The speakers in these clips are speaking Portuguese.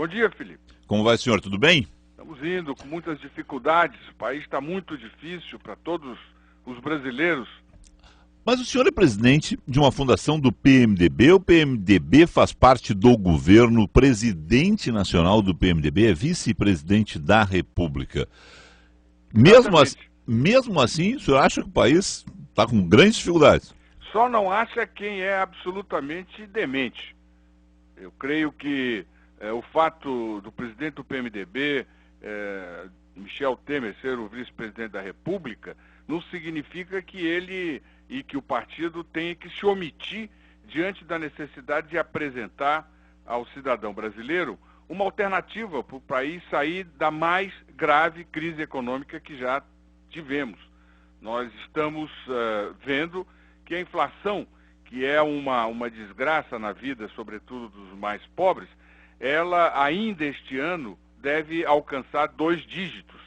Bom dia, Felipe. Como vai, senhor? Tudo bem? Estamos indo com muitas dificuldades. O país está muito difícil para todos os brasileiros. Mas o senhor é presidente de uma fundação do PMDB. O PMDB faz parte do governo, presidente nacional do PMDB é vice-presidente da República. Mesmo assim, o senhor acha que o país está com grandes dificuldades? Só não acha quem é absolutamente demente. Eu creio que o fato do presidente do PMDB, Michel Temer, ser o vice-presidente da República, não significa que ele e que o partido tenha que se omitir diante da necessidade de apresentar ao cidadão brasileiro uma alternativa para o país sair da mais grave crise econômica que já tivemos. Nós estamos vendo que a inflação, que é uma desgraça na vida, sobretudo dos mais pobres, ela ainda este ano deve alcançar 2 dígitos.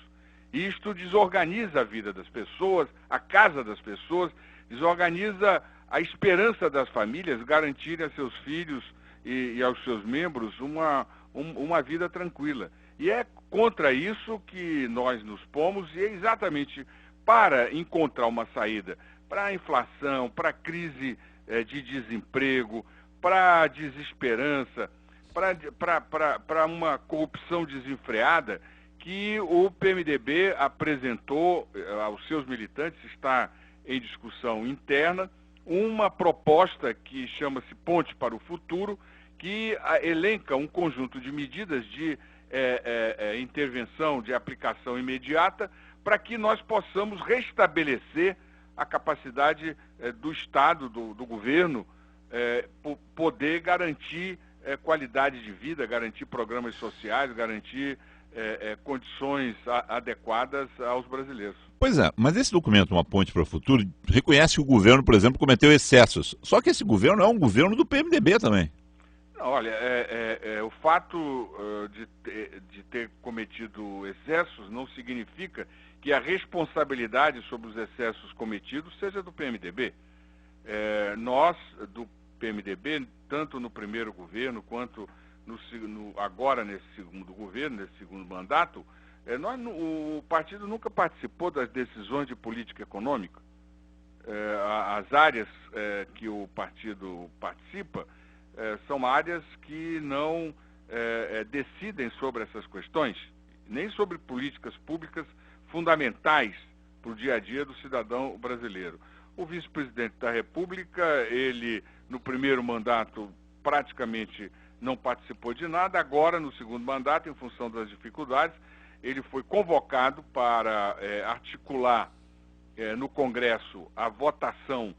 Isto desorganiza a vida das pessoas, a casa das pessoas, desorganiza a esperança das famílias garantirem a seus filhos e aos seus membros uma vida tranquila. E é contra isso que nós nos pomos, e é exatamente para encontrar uma saída para a inflação, para a crise de desemprego, para a desesperança, para uma corrupção desenfreada, que o PMDB apresentou aos seus militantes, está em discussão interna, uma proposta que chama-se Ponte para o Futuro, que elenca um conjunto de medidas de intervenção, de aplicação imediata, para que nós possamos restabelecer a capacidade do Estado, do governo, poder garantir qualidade de vida, garantir programas sociais, garantir condições adequadas aos brasileiros. Pois é, mas esse documento, Uma Ponte para o Futuro, reconhece que o governo, por exemplo, cometeu excessos. Só que esse governo é um governo do PMDB também. Não, olha, o fato de ter cometido excessos não significa que a responsabilidade sobre os excessos cometidos seja do PMDB. Nós, do PMDB, tanto no primeiro governo quanto agora nesse segundo governo, nesse segundo mandato, o partido nunca participou das decisões de política econômica. As áreas que o partido participa são áreas que não decidem sobre essas questões, nem sobre políticas públicas fundamentais para o dia a dia do cidadão brasileiro. O vice-presidente da República, ele no primeiro mandato praticamente não participou de nada. Agora, no segundo mandato, em função das dificuldades, ele foi convocado para articular no Congresso a votação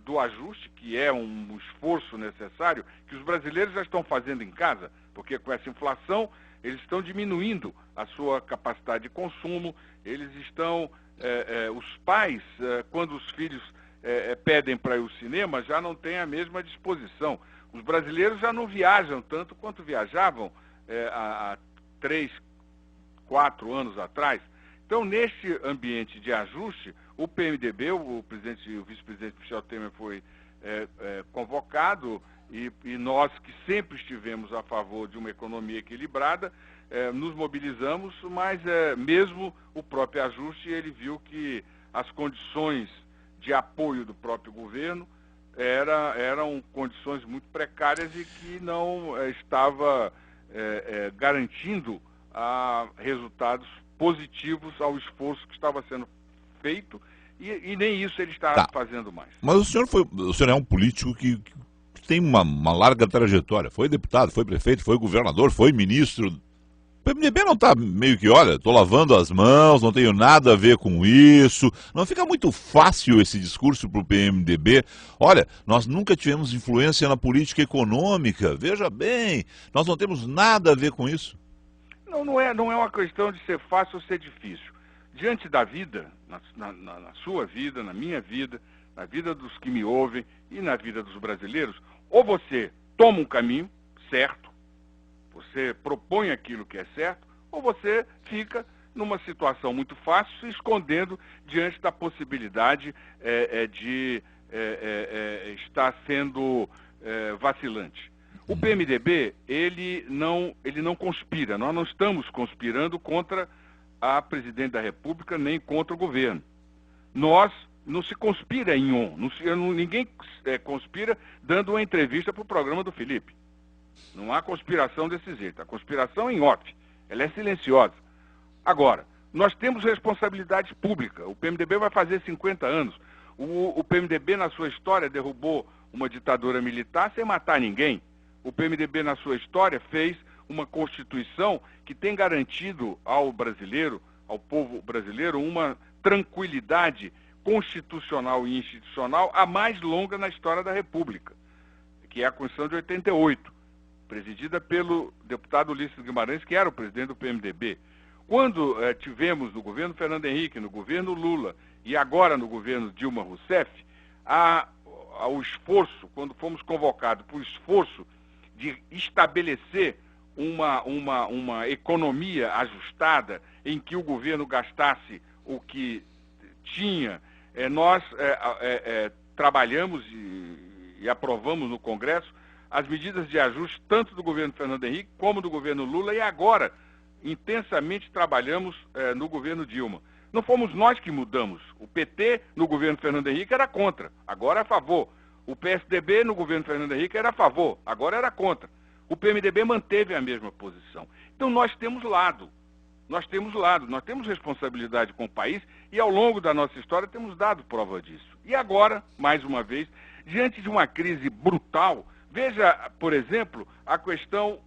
do ajuste, que é um esforço necessário, que os brasileiros já estão fazendo em casa, porque com essa inflação eles estão diminuindo a sua capacidade de consumo, eles estão, os pais, quando os filhos pedem para ir ao cinema, já não têm a mesma disposição. Os brasileiros já não viajam tanto quanto viajavam há 3, 4 anos atrás. Então, neste ambiente de ajuste, o PMDB, o vice-presidente Michel Temer foi convocado, e nós que sempre estivemos a favor de uma economia equilibrada, nos mobilizamos, mas mesmo o próprio ajuste, ele viu que as condições de apoio do próprio governo eram condições muito precárias e que não estava garantindo resultados positivos ao esforço que estava sendo feito, e nem isso ele está fazendo mais. Mas o senhor é um político que tem uma larga trajetória. Foi deputado, foi prefeito, foi governador, foi ministro. O PMDB não está meio que, olha, estou lavando as mãos, não tenho nada a ver com isso. Não fica muito fácil esse discurso para o PMDB. Olha, nós nunca tivemos influência na política econômica. Veja bem, nós não temos nada a ver com isso. Não é uma questão de ser fácil ou ser difícil. Diante da vida, na sua vida, na minha vida, na vida dos que me ouvem e na vida dos brasileiros, ou você toma um caminho certo, você propõe aquilo que é certo, ou você fica numa situação muito fácil, se escondendo diante da possibilidade de estar sendo vacilante. O PMDB, ele não conspira. Nós não estamos conspirando contra a presidente da República nem contra o governo. Não se conspira em ninguém conspira dando uma entrevista para o programa do Felipe. Não há conspiração desse jeito. A conspiração é em off. Ela é silenciosa. Agora, nós temos responsabilidade pública. O PMDB vai fazer 50 anos. O PMDB, na sua história, derrubou uma ditadura militar sem matar ninguém. O PMDB, na sua história, fez uma Constituição que tem garantido ao brasileiro, ao povo brasileiro, uma tranquilidade constitucional e institucional a mais longa na história da República, que é a Constituição de 88, presidida pelo deputado Ulisses Guimarães, que era o presidente do PMDB. Quando tivemos no governo Fernando Henrique, no governo Lula e agora no governo Dilma Rousseff, o esforço, quando fomos convocados para o esforço de estabelecer uma economia ajustada em que o governo gastasse o que tinha, nós trabalhamos e aprovamos no Congresso as medidas de ajuste tanto do governo Fernando Henrique como do governo Lula e agora intensamente trabalhamos no governo Dilma. Não fomos nós que mudamos. O PT no governo Fernando Henrique era contra, agora é a favor. O PSDB no governo Fernando Henrique era a favor, agora era contra. O PMDB manteve a mesma posição. Então nós temos lado, nós temos responsabilidade com o país e ao longo da nossa história temos dado prova disso. E agora, mais uma vez, diante de uma crise brutal, veja, por exemplo, a questão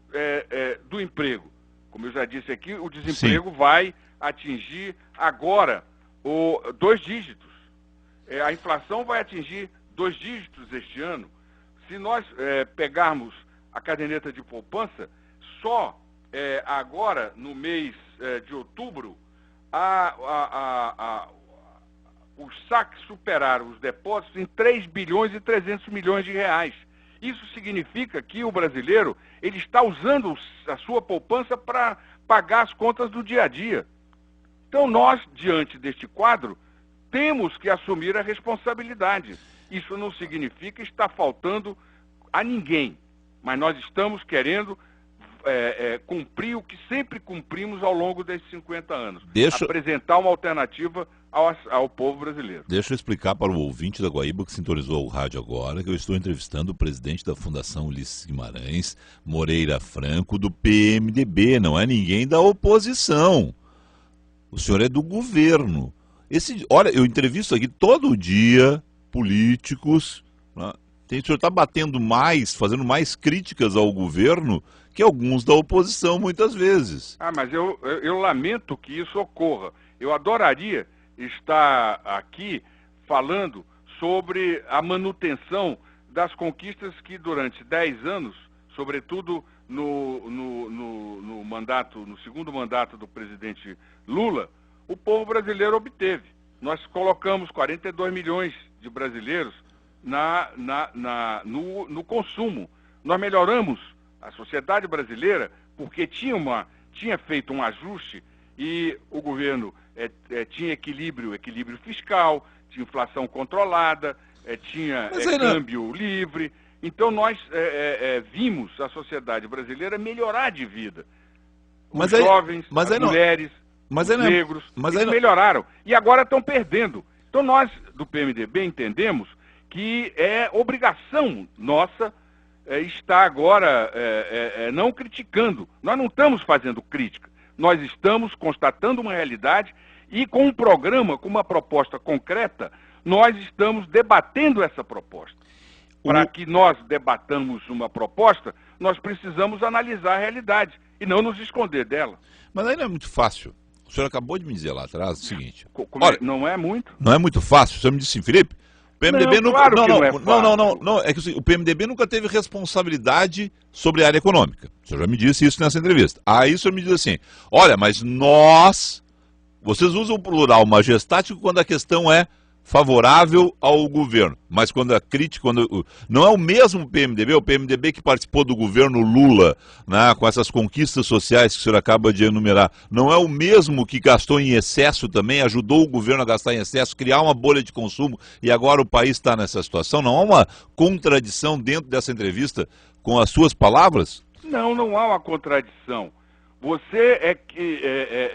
do emprego. Como eu já disse aqui, o desemprego vai atingir agora 2 dígitos. A inflação vai atingir 2 dígitos este ano. Se nós pegarmos a caderneta de poupança, só agora, no mês de outubro, os saques superaram os depósitos em 3 bilhões e 300 milhões de reais. Isso significa que o brasileiro ele está usando a sua poupança para pagar as contas do dia a dia. Então nós, diante deste quadro, temos que assumir a responsabilidade. Isso não significa estar faltando a ninguém, mas nós estamos querendo cumprir o que sempre cumprimos ao longo desses 50 anos. Apresentar uma alternativa ao povo brasileiro. Deixa eu explicar para o ouvinte da Guaíba que sintonizou o rádio agora, que eu estou entrevistando o presidente da Fundação Ulisses Guimarães, Moreira Franco, do PMDB, não é ninguém da oposição. O senhor é do governo. Olha, eu entrevisto aqui todo dia políticos, né? O senhor está batendo mais, fazendo mais críticas ao governo que alguns da oposição, muitas vezes. Mas eu lamento que isso ocorra. Eu adoraria estar aqui falando sobre a manutenção das conquistas que durante 10 anos, sobretudo no segundo mandato do presidente Lula, o povo brasileiro obteve. Nós colocamos 42 milhões de brasileiros no consumo. Nós melhoramos a sociedade brasileira porque tinha feito um ajuste e o governo tinha equilíbrio fiscal, tinha inflação controlada, tinha câmbio livre. Então nós vimos a sociedade brasileira melhorar de vida. Os jovens, as mulheres, os negros, eles melhoraram. E agora estão perdendo. Então nós, do PMDB, entendemos que é obrigação nossa estar agora não criticando. Nós não estamos fazendo crítica. Nós estamos constatando uma realidade e com um programa, com uma proposta concreta, nós estamos debatendo essa proposta. Para que nós debatamos uma proposta, nós precisamos analisar a realidade e não nos esconder dela. Mas aí não é muito fácil. O senhor acabou de me dizer lá atrás o seguinte. Olha, não é muito? Não é muito fácil. O senhor me disse assim, Felipe, o PMDB o PMDB nunca teve responsabilidade sobre a área econômica. O senhor já me disse isso nessa entrevista. Aí o senhor me diz assim, olha, mas vocês usam o plural majestático quando a questão é favorável ao governo, mas quando a crítica, não é o mesmo PMDB, o PMDB que participou do governo Lula, né, com essas conquistas sociais que o senhor acaba de enumerar, não é o mesmo que gastou em excesso também, ajudou o governo a gastar em excesso, criar uma bolha de consumo e agora o país está nessa situação? Não há uma contradição dentro dessa entrevista com as suas palavras? Não, não há uma contradição. Você é que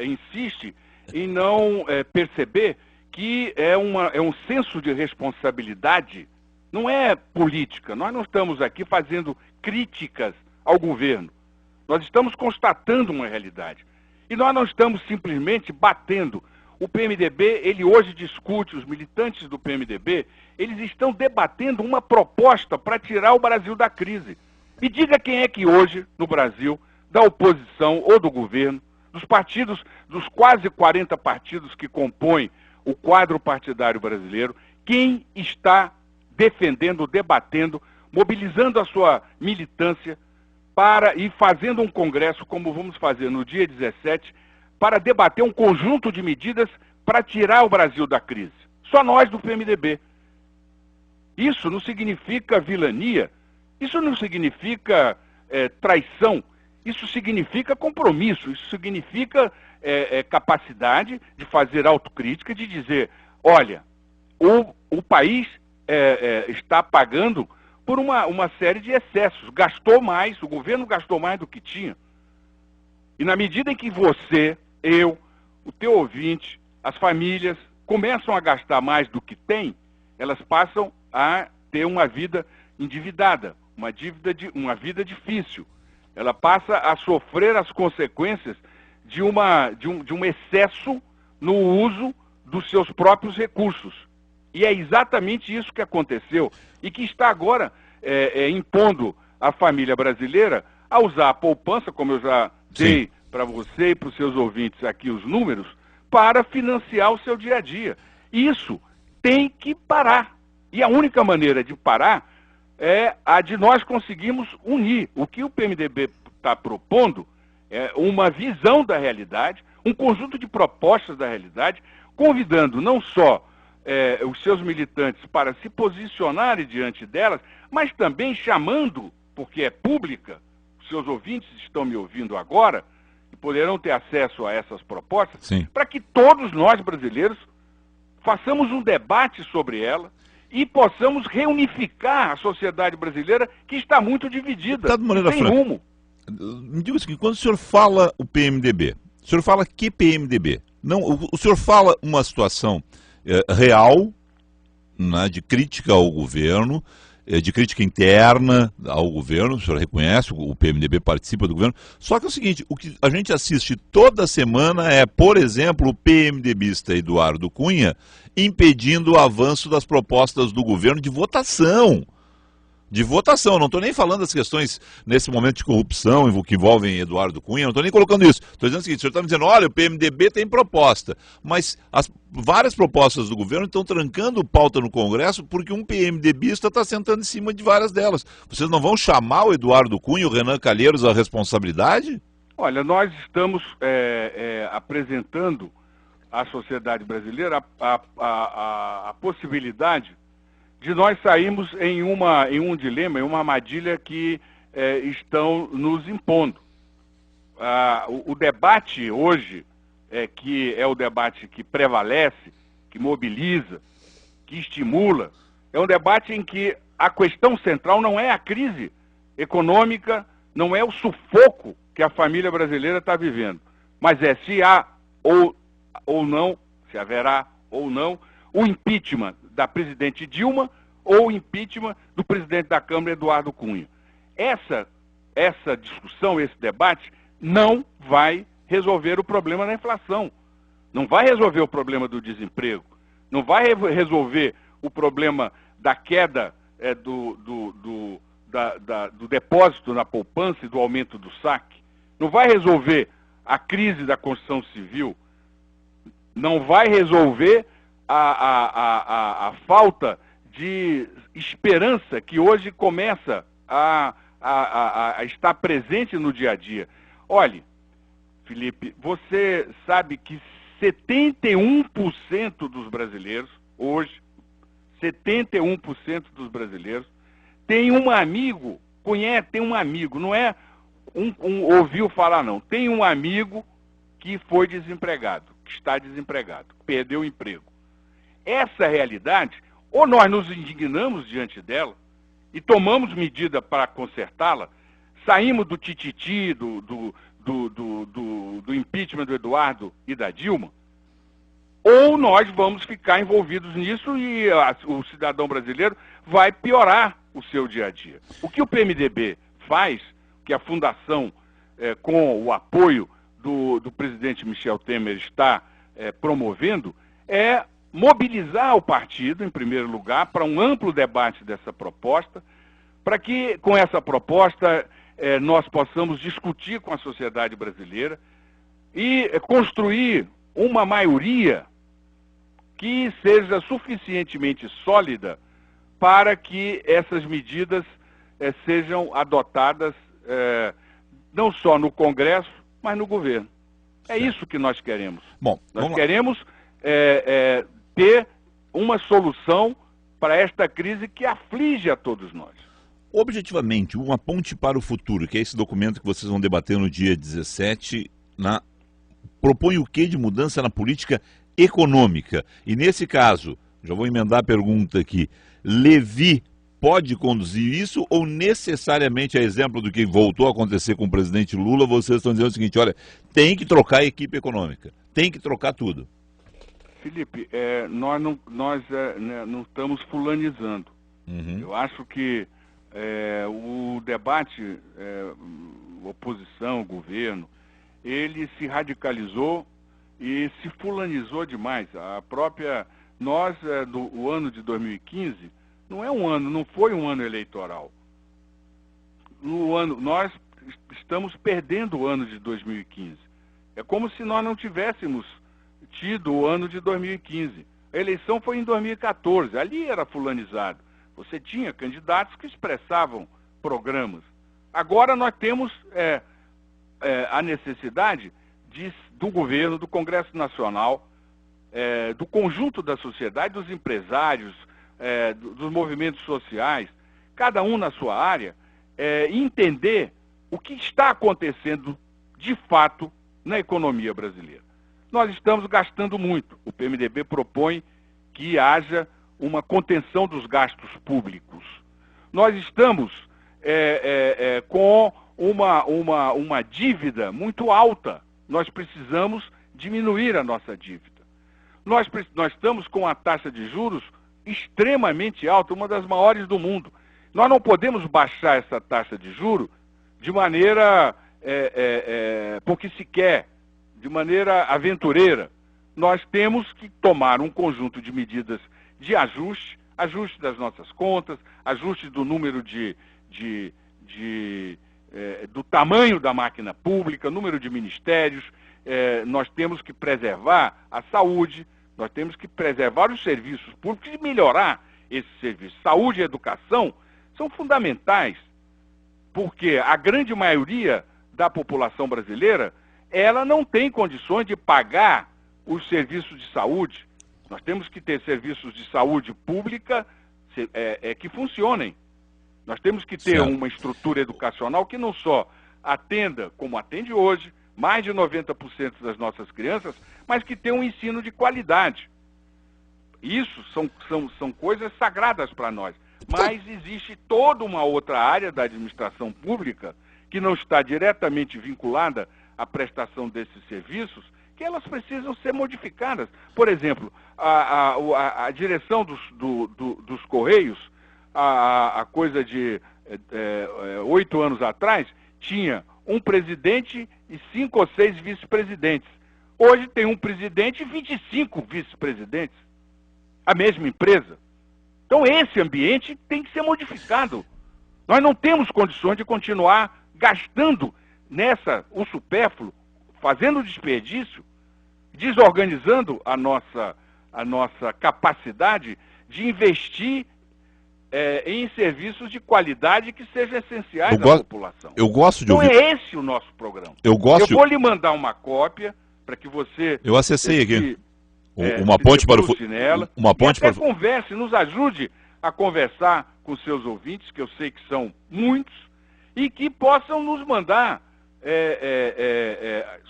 insiste em não perceber que é um senso de responsabilidade, não é política. Nós não estamos aqui fazendo críticas ao governo. Nós estamos constatando uma realidade. E nós não estamos simplesmente batendo. O PMDB, ele hoje discute, os militantes do PMDB, eles estão debatendo uma proposta para tirar o Brasil da crise. Me diga quem é que hoje, no Brasil, da oposição ou do governo, dos partidos, dos quase 40 partidos que compõem o quadro partidário brasileiro, quem está defendendo, debatendo, mobilizando a sua militância e fazendo um congresso, como vamos fazer no dia 17, para debater um conjunto de medidas para tirar o Brasil da crise. Só nós do PMDB. Isso não significa vilania, isso não significa traição, isso significa compromisso, isso significa capacidade de fazer autocrítica, de dizer, olha, o país está pagando por uma série de excessos, gastou mais, o governo gastou mais do que tinha. E na medida em que você, eu, o teu ouvinte, as famílias começam a gastar mais do que tem, elas passam a ter uma vida endividada, uma vida difícil. Ela passa a sofrer as consequências de um excesso no uso dos seus próprios recursos. E é exatamente isso que aconteceu e que está agora impondo a família brasileira a usar a poupança, como eu já dei para você e para os seus ouvintes aqui os números, para financiar o seu dia a dia. Isso tem que parar. E a única maneira de parar é a de nós conseguirmos unir. O que o PMDB está propondo é uma visão da realidade, um conjunto de propostas da realidade, convidando não só os seus militantes para se posicionarem diante delas, mas também chamando, porque é pública, os seus ouvintes estão me ouvindo agora, e poderão ter acesso a essas propostas, para que todos nós brasileiros façamos um debate sobre ela e possamos reunificar a sociedade brasileira que está muito dividida, sem rumo. Me diga o seguinte, quando o senhor fala o PMDB, o senhor fala que PMDB? Não, o senhor fala uma situação real, né, de crítica ao governo, de crítica interna ao governo, o senhor reconhece, o PMDB participa do governo, só que é o seguinte, o que a gente assiste toda semana é, por exemplo, o PMDBista Eduardo Cunha impedindo o avanço das propostas do governo de votação. Não estou nem falando das questões nesse momento de corrupção que envolvem Eduardo Cunha, não estou nem colocando isso. Estou dizendo o seguinte, o senhor está me dizendo, olha, o PMDB tem proposta, mas as várias propostas do governo estão trancando pauta no Congresso porque um PMDBista está sentando em cima de várias delas. Vocês não vão chamar o Eduardo Cunha e o Renan Calheiros à responsabilidade? Olha, nós estamos apresentando à sociedade brasileira a possibilidade de nós sairmos em um dilema, em uma armadilha que estão nos impondo. O debate hoje, que é o debate que prevalece, que mobiliza, que estimula, é um debate em que a questão central não é a crise econômica, não é o sufoco que a família brasileira está vivendo, mas é se há ou não, se haverá ou não, o impeachment da presidente Dilma ou o impeachment do presidente da Câmara, Eduardo Cunha. Essa discussão, esse debate, não vai resolver o problema da inflação, não vai resolver o problema do desemprego, não vai resolver o problema da queda do depósito na poupança e do aumento do saque, não vai resolver a crise da construção civil, não vai resolver a falta de esperança que hoje começa a estar presente no dia a dia. Olhe, Felipe, você sabe que 71% dos brasileiros, hoje, 71% dos brasileiros, tem um amigo, tem um amigo, não é ouviu falar não, tem um amigo que foi desempregado, que está desempregado, perdeu o emprego. Essa realidade, ou nós nos indignamos diante dela e tomamos medida para consertá-la, saímos do tititi, do impeachment do Eduardo e da Dilma, ou nós vamos ficar envolvidos nisso e o cidadão brasileiro vai piorar o seu dia a dia. O que o PMDB faz, que a Fundação, com o apoio do presidente Michel Temer, está promovendo, é mobilizar o partido, em primeiro lugar, para um amplo debate dessa proposta, para que, com essa proposta, nós possamos discutir com a sociedade brasileira e construir uma maioria que seja suficientemente sólida para que essas medidas sejam adotadas não só no Congresso, mas no governo. É isso que nós queremos. Bom, nós queremos ter uma solução para esta crise que aflige a todos nós. Objetivamente, uma ponte para o futuro, que é esse documento que vocês vão debater no dia 17, propõe o que de mudança na política econômica? E nesse caso, já vou emendar a pergunta aqui, Levi pode conduzir isso ou necessariamente, a exemplo do que voltou a acontecer com o presidente Lula, vocês estão dizendo o seguinte, olha, tem que trocar a equipe econômica, tem que trocar tudo? Felipe, nós não estamos fulanizando. Uhum. Eu acho que o debate, oposição, governo, ele se radicalizou e se fulanizou demais. O ano de 2015 não foi um ano eleitoral. Nós estamos perdendo o ano de 2015. É como se nós não tivéssemos tido o ano de 2015. A eleição foi em 2014, ali era fulanizado. Você tinha candidatos que expressavam programas. Agora nós temos a necessidade do governo, do Congresso Nacional, do conjunto da sociedade, dos empresários, dos movimentos sociais, cada um na sua área, entender o que está acontecendo de fato na economia brasileira. Nós estamos gastando muito. O PMDB propõe que haja uma contenção dos gastos públicos. Nós estamos com uma dívida muito alta. Nós precisamos diminuir a nossa dívida. Nós estamos com a taxa de juros extremamente alta, uma das maiores do mundo. Nós não podemos baixar essa taxa de juros de maneira porque se quer, de maneira aventureira. Nós temos que tomar um conjunto de medidas de ajuste das nossas contas, ajuste do número do tamanho da máquina pública, número de ministérios. Nós temos que preservar a saúde, nós temos que preservar os serviços públicos e melhorar esses serviços. Saúde e educação são fundamentais, porque a grande maioria da população brasileira, ela não tem condições de pagar os serviços de saúde. Nós temos que ter serviços de saúde pública que funcionem. Nós temos que ter uma estrutura educacional que não só atenda, como atende hoje, mais de 90% das nossas crianças, mas que tenha um ensino de qualidade. Isso são coisas sagradas para nós. Mas existe toda uma outra área da administração pública que não está diretamente vinculada à prestação desses serviços, que elas precisam ser modificadas. Por exemplo, a direção dos Correios, a coisa de 8 anos atrás, tinha um presidente e 5 ou 6 vice-presidentes. Hoje tem um presidente e 25 vice-presidentes. A mesma empresa. Então esse ambiente tem que ser modificado. Nós não temos condições de continuar gastando o supérfluo, fazendo desperdício, desorganizando a nossa capacidade de investir em serviços de qualidade que sejam essenciais à população. Eu gosto de ouvir. Então é esse o nosso programa. Eu vou lhe mandar uma cópia para que você... Eu acessei aqui. Uma ponte para o futuro. Uma ponte para converse, nos ajude a conversar com seus ouvintes, que eu sei que são muitos, e que possam nos mandar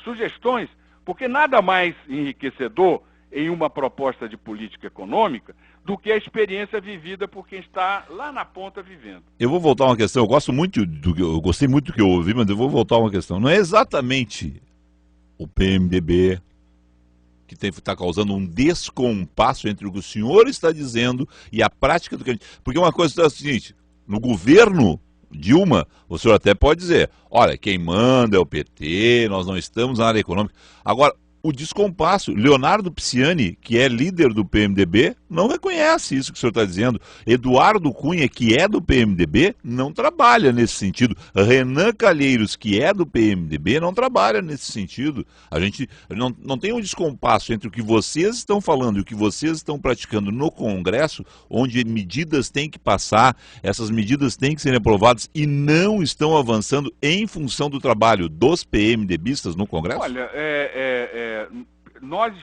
sugestões, porque nada mais enriquecedor em uma proposta de política econômica do que a experiência vivida por quem está lá na ponta vivendo. Eu vou voltar a uma questão, eu gostei muito do que eu ouvi, mas eu vou voltar a uma questão. Não é exatamente o PMDB que está causando um descompasso entre o que o senhor está dizendo e a prática do que a gente... Porque uma coisa é a seguinte, no governo Dilma, o senhor até pode dizer, olha, quem manda é o PT, nós não estamos na área econômica. Agora, o descompasso, Leonardo Pisciani, que é líder do PMDB, não reconhece isso que o senhor está dizendo. Eduardo Cunha, que é do PMDB, não trabalha nesse sentido. Renan Calheiros, que é do PMDB, não trabalha nesse sentido. A gente não tem um descompasso entre o que vocês estão falando e o que vocês estão praticando no Congresso, onde medidas têm que passar, essas medidas têm que serem aprovadas e não estão avançando em função do trabalho dos PMDBistas no Congresso? Olha, nós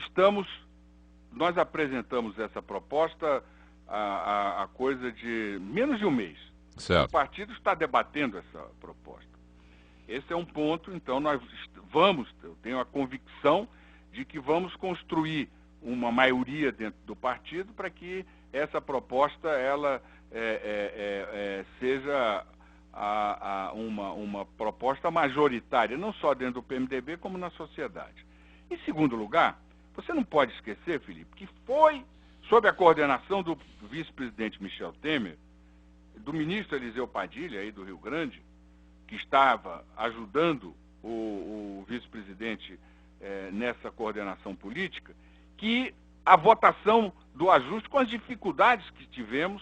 apresentamos essa proposta há coisa de menos de um mês. Certo. O partido está debatendo essa proposta. Esse é um ponto, então eu tenho a convicção de que vamos construir uma maioria dentro do partido para que essa proposta ela seja uma proposta majoritária, não só dentro do PMDB, como na sociedade. Em segundo lugar, você não pode esquecer, Felipe, que foi sob a coordenação do vice-presidente Michel Temer, do ministro Eliseu Padilha, aí do Rio Grande, que estava ajudando o vice-presidente nessa coordenação política, que a votação do ajuste, com as dificuldades que tivemos,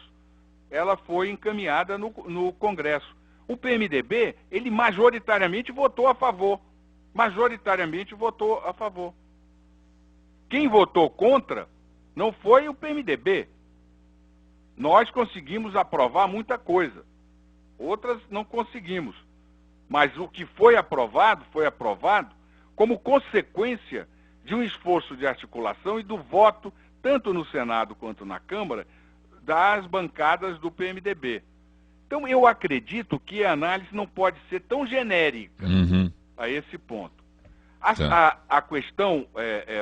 ela foi encaminhada no Congresso. O PMDB, ele majoritariamente votou a favor. Quem votou contra não foi o PMDB. Nós conseguimos aprovar muita coisa. Outras não conseguimos. Mas o que foi aprovado como consequência de um esforço de articulação e do voto, tanto no Senado quanto na Câmara, das bancadas do PMDB. Então, eu acredito que a análise não pode ser tão genérica a esse ponto. A questão,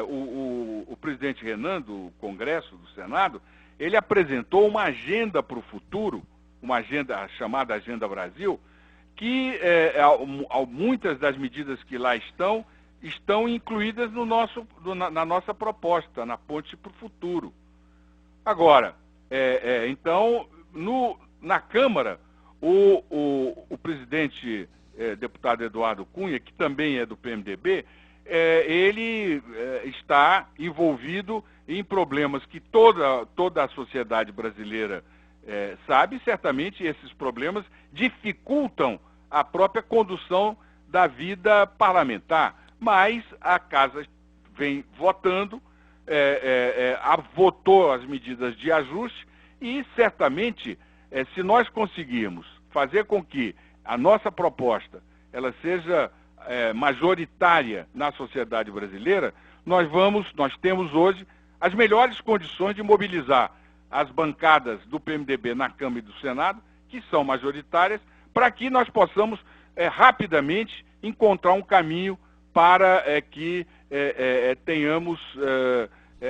o presidente Renan, do Congresso, do Senado, ele apresentou uma agenda para o futuro, uma agenda chamada Agenda Brasil, que muitas das medidas que lá estão incluídas na nossa proposta, na Ponte para o Futuro. Agora, então, na Câmara, o presidente deputado Eduardo Cunha, que também é do PMDB, ele está envolvido em problemas que toda a sociedade brasileira sabe. Certamente esses problemas dificultam a própria condução da vida parlamentar, mas a Casa vem votando, votou as medidas de ajuste e certamente, se nós conseguirmos fazer com que a nossa proposta ela seja majoritária na sociedade brasileira, nós temos hoje as melhores condições de mobilizar as bancadas do PMDB na Câmara e do Senado, que são majoritárias, para que nós possamos rapidamente encontrar um caminho para que tenhamos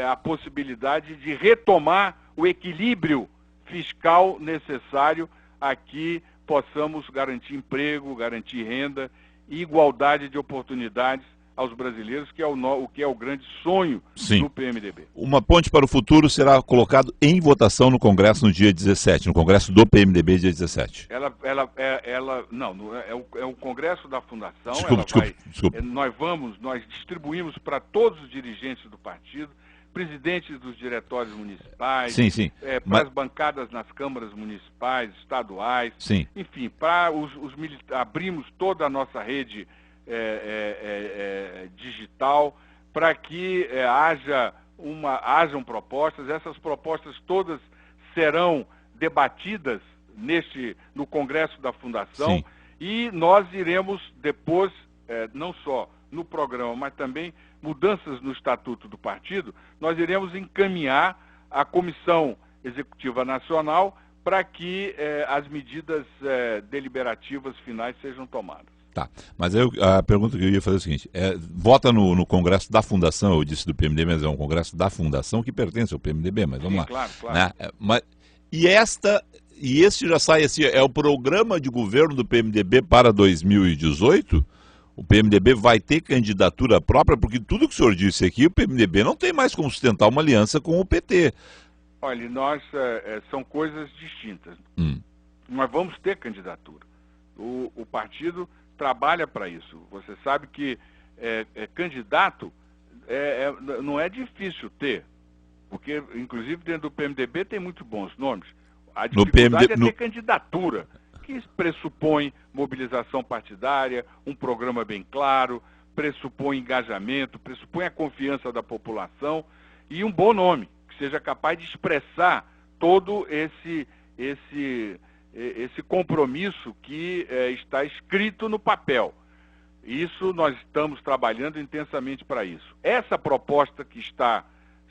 a possibilidade de retomar o equilíbrio fiscal necessário a que possamos garantir emprego, garantir renda e igualdade de oportunidades aos brasileiros, que é o grande sonho do PMDB. Uma ponte para o futuro será colocado em votação no Congresso no dia 17, no Congresso do PMDB, dia 17. É o Congresso da Fundação. Desculpa. Nós distribuímos para todos os dirigentes do partido, presidentes dos diretórios municipais, para as bancadas nas câmaras municipais, estaduais, enfim, para abrimos toda a nossa rede digital, para que hajam propostas. Essas propostas todas serão debatidas no Congresso da Fundação e nós iremos depois, não só no programa, mas também mudanças no Estatuto do Partido, nós iremos encaminhar à Comissão Executiva Nacional para que as medidas deliberativas finais sejam tomadas. Tá, mas aí a pergunta que eu ia fazer é o seguinte, vota no Congresso da Fundação, eu disse do PMDB, mas é um Congresso da Fundação que pertence ao PMDB, mas vamos lá. Claro, claro. Né? E este já sai assim, é o programa de governo do PMDB para 2018? O PMDB vai ter candidatura própria, porque tudo que o senhor disse aqui, o PMDB não tem mais como sustentar uma aliança com o PT. Olha, são coisas distintas. Nós vamos ter candidatura. O partido trabalha para isso. Você sabe que candidato não é difícil ter, porque, inclusive, dentro do PMDB tem muitos bons nomes. A dificuldade é ter candidatura, que pressupõe mobilização partidária, um programa bem claro, pressupõe engajamento, pressupõe a confiança da população e um bom nome, que seja capaz de expressar todo esse compromisso que está escrito no papel. Isso nós estamos trabalhando intensamente para isso. Essa proposta que está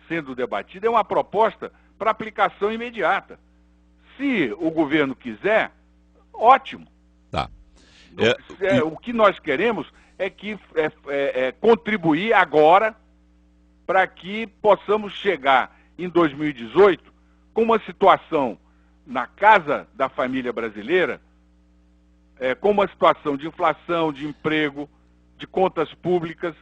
sendo debatida é uma proposta para aplicação imediata. Se o governo quiser, ótimo. Tá. O que nós queremos é contribuir agora para que possamos chegar em 2018 com uma situação na casa da família brasileira, com uma situação de inflação, de emprego, de contas públicas,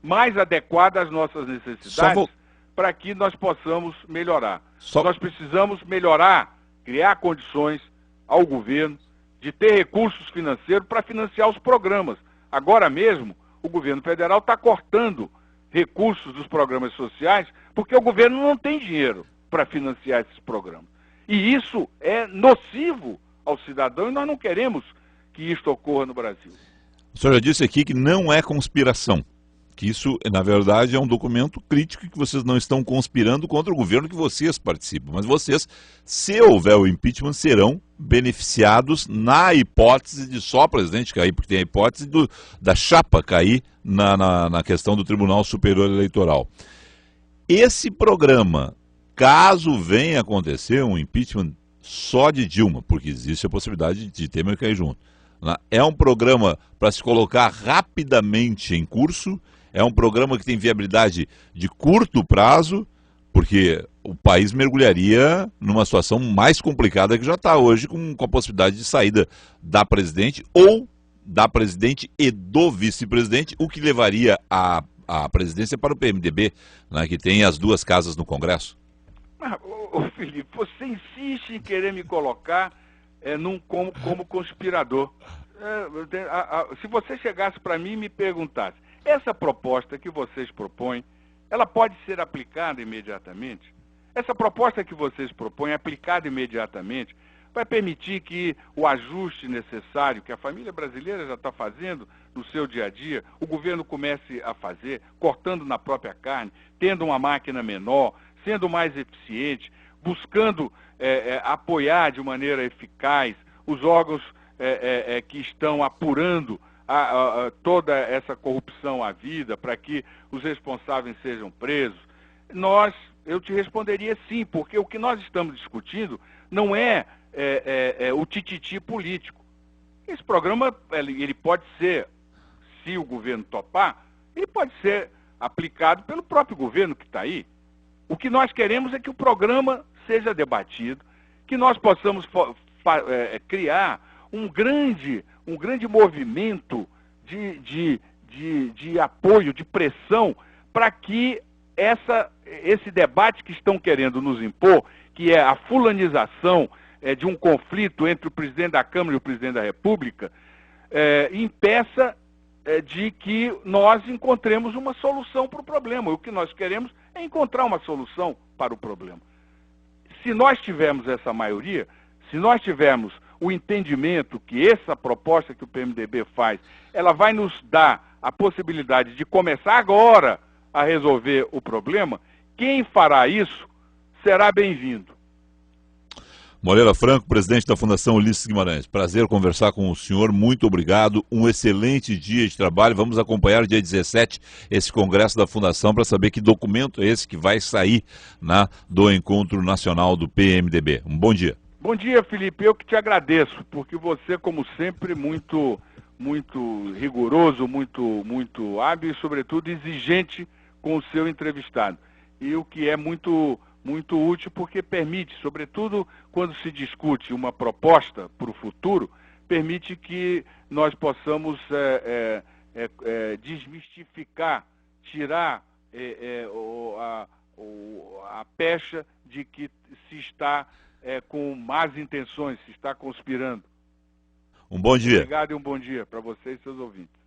mais adequada às nossas necessidades, para que nós possamos melhorar. Nós precisamos melhorar, criar condições ao governo de ter recursos financeiros para financiar os programas. Agora mesmo, o governo federal está cortando recursos dos programas sociais porque o governo não tem dinheiro para financiar esses programas. E isso é nocivo ao cidadão e nós não queremos que isto ocorra no Brasil. O senhor já disse aqui que não é conspiração, que isso, na verdade, é um documento crítico, que vocês não estão conspirando contra o governo que vocês participam. Mas vocês, se houver o impeachment, serão beneficiados na hipótese de só o presidente cair, porque tem a hipótese da chapa cair na questão do Tribunal Superior Eleitoral. Esse programa, caso venha acontecer um impeachment só de Dilma, porque existe a possibilidade de Temer cair junto, né? É um programa para se colocar rapidamente em curso, é um programa que tem viabilidade de curto prazo, porque o país mergulharia numa situação mais complicada que já está hoje, com a possibilidade de saída da presidente ou da presidente e do vice-presidente, o que levaria a presidência para o PMDB, né, que tem as duas casas no Congresso. Felipe, você insiste em querer me colocar como conspirador. Se você chegasse para mim e me perguntasse, essa proposta que vocês propõem, ela pode ser aplicada imediatamente? Essa proposta que vocês propõem, aplicada imediatamente, vai permitir que o ajuste necessário, que a família brasileira já está fazendo no seu dia a dia, o governo comece a fazer, cortando na própria carne, tendo uma máquina menor, sendo mais eficiente, buscando apoiar de maneira eficaz os órgãos que estão apurando toda essa corrupção à vida, para que os responsáveis sejam presos. Eu te responderia sim, porque o que nós estamos discutindo não é o tititi político. Esse programa, ele pode ser, se o governo topar, ele pode ser aplicado pelo próprio governo que está aí. O que nós queremos é que o programa seja debatido, que nós possamos criar um grande movimento de apoio, de pressão, para que esse debate que estão querendo nos impor, que é a fulanização de um conflito entre o presidente da Câmara e o presidente da República, impeça de que nós encontremos uma solução para o problema. O que nós queremos é encontrar uma solução para o problema. Se nós tivermos essa maioria, se nós tivermos o entendimento que essa proposta que o PMDB faz, ela vai nos dar a possibilidade de começar agora a resolver o problema, quem fará isso será bem-vindo. Moreira Franco, presidente da Fundação Ulisses Guimarães. Prazer conversar com o senhor, muito obrigado. Um excelente dia de trabalho. Vamos acompanhar dia 17 esse congresso da Fundação para saber que documento é esse que vai sair do Encontro Nacional do PMDB. Um bom dia. Bom dia, Felipe. Eu que te agradeço, porque você, como sempre, muito muito rigoroso, muito hábil e, sobretudo, exigente com o seu entrevistado. E o que é muito útil, porque permite, sobretudo quando se discute uma proposta para o futuro, permite que nós possamos desmistificar, tirar a pecha de que se está com más intenções, se está conspirando. Um bom dia. Obrigado e um bom dia para vocês e seus ouvintes.